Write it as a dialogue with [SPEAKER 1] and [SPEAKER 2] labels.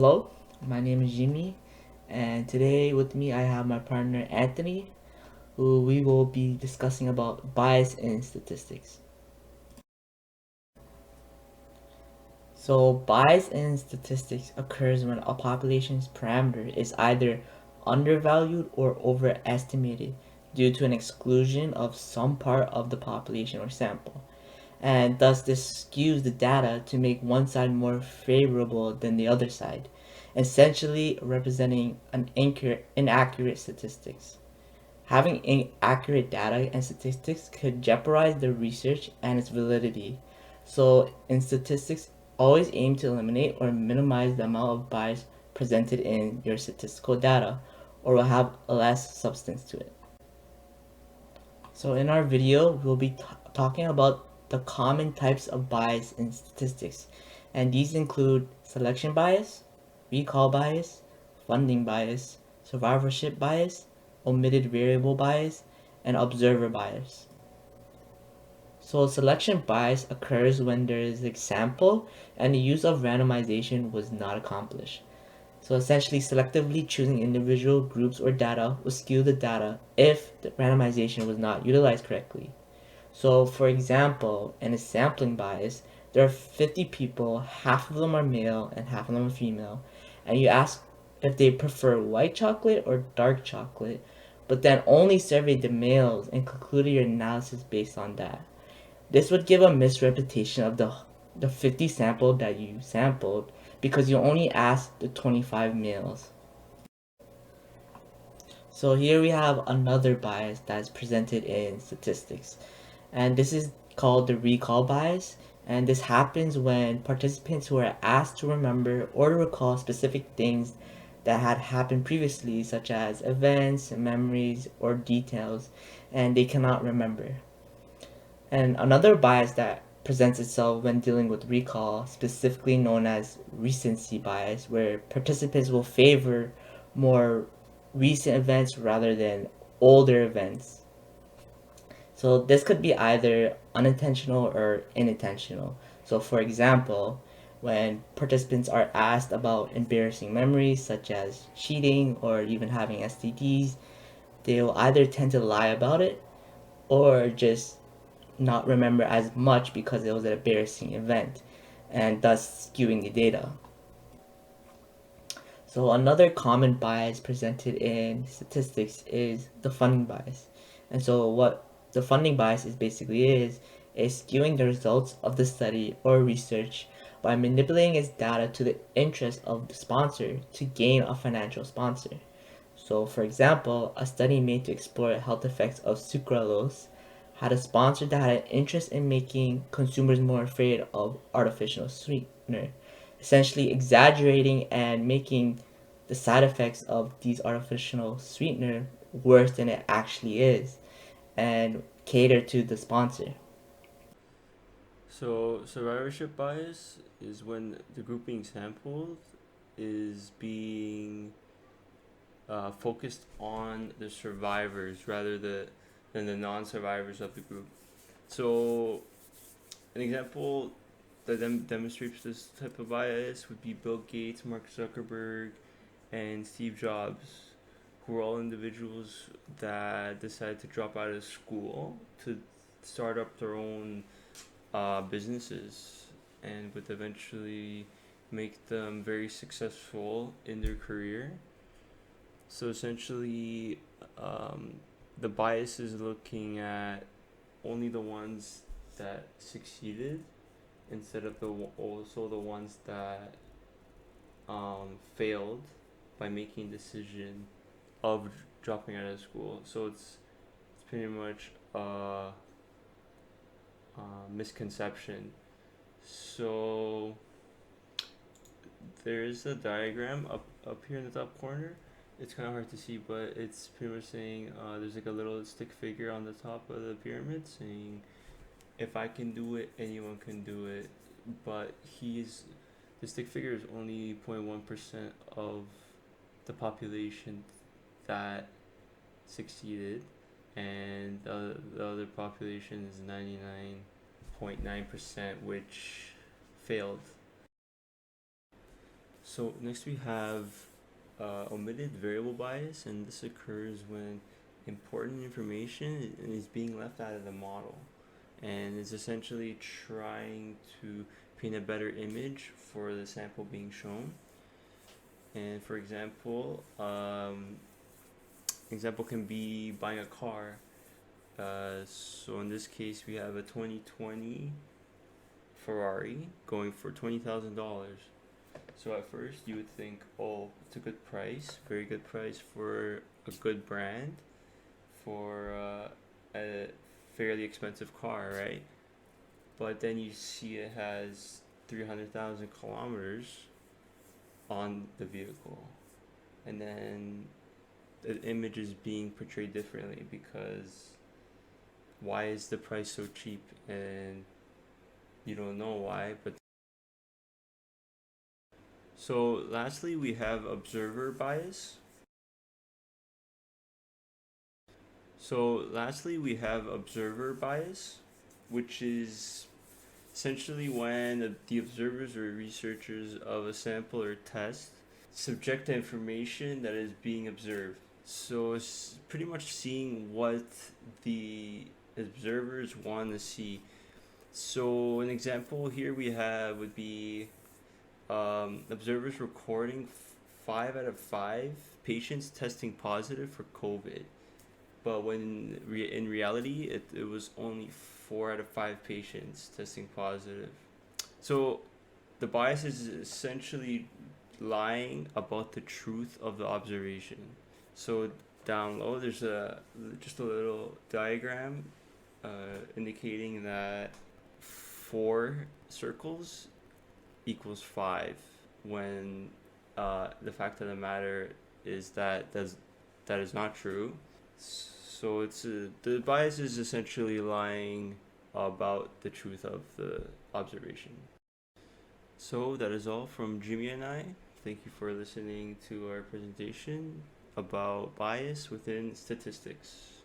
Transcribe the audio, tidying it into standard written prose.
[SPEAKER 1] Hello, my name is Jimmy, and today with me I have my partner Anthony, who we will be discussing about bias in statistics. So, bias in statistics occurs when a population's parameter is either undervalued or overestimated due to an exclusion of some part of the population or sample. And thus this skews the data to make one side more favorable than the other side, essentially representing an inaccurate statistics. Having inaccurate data and statistics could jeopardize the research and its validity. So in statistics, always aim to eliminate or minimize the amount of bias presented in your statistical data, or will have less substance to it. So in our video, we'll be talking about the common types of bias in statistics. And these include selection bias, recall bias, funding bias, survivorship bias, omitted variable bias, and observer bias. So selection bias occurs when there is an example and the use of randomization was not accomplished. So essentially, selectively choosing individual groups or data will skew the data if the randomization was not utilized correctly. So for example, in a sampling bias, there are 50 people, half of them are male and half of them are female, and you ask if they prefer white chocolate or dark chocolate, but then only surveyed the males and concluded your analysis based on that. This would give a misrepresentation of the 50 sample that you sampled because you only asked the 25 males. So here we have another bias that is presented in statistics, and this is called the recall bias. And this happens when participants who are asked to remember or to recall specific things that had happened previously, such as events, memories, or details, and they cannot remember. And another bias that presents itself when dealing with recall, specifically known as recency bias, where participants will favor more recent events rather than older events. So this could be either unintentional or unintentional. So for example, when participants are asked about embarrassing memories such as cheating or even having STDs, they will either tend to lie about it or just not remember as much because it was an embarrassing event, and thus skewing the data. So another common bias presented in statistics is the funding bias. And so what the funding bias is basically is skewing the results of the study or research by manipulating its data to the interest of the sponsor to gain a financial sponsor. So for example, a study made to explore health effects of sucralose had a sponsor that had an interest in making consumers more afraid of artificial sweetener, essentially exaggerating and making the side effects of these artificial sweetener worse than it actually is, and cater to the sponsor.
[SPEAKER 2] So, survivorship bias is when the group being sampled is being focused on the survivors than the non survivors of the group. So, an example that demonstrates this type of bias would be Bill Gates, Mark Zuckerberg, and Steve Jobs, who were all individuals that decided to drop out of school to start up their own businesses and would eventually make them very successful in their career. So essentially, um, the bias is looking at only the ones that succeeded instead of also the ones that failed by making decision of dropping out of school. So it's pretty much a misconception. So there's a diagram up here in the top corner. It's kind of hard to see, but it's pretty much saying there's like a little stick figure on the top of the pyramid saying, "If I can do it, anyone can do it." But the stick figure is only 0.1% of the population that succeeded, and the other population is 99.9%, which failed. So next we have omitted variable bias, and this occurs when important information is being left out of the model, and is essentially trying to paint a better image for the sample being shown. And for example, example can be buying a car. So in this case, we have a 2020 Ferrari going for $20,000. So at first you would think, oh, it's a good price, very good price for a good brand, for a fairly expensive car, right? But then you see it has 300,000 kilometers on the vehicle, and then the image is being portrayed differently because why is the price so cheap? And you don't know why, but so lastly we have observer bias. So lastly we have observer bias, which is essentially when the observers or researchers of a sample or test subject to information that is being observed. So it's pretty much seeing what the observers want to see. So an example here we have would be observers recording 5 out of 5 patients testing positive for COVID, but when in reality it was only 4 out of 5 patients testing positive. So the bias is essentially lying about the truth of the observation. So down low, there's just a little diagram indicating that 4 circles equals 5 when the fact of the matter is that is not true. So the bias is essentially lying about the truth of the observation. So that is all from Jimmy and I. Thank you for listening to our presentation about bias within statistics.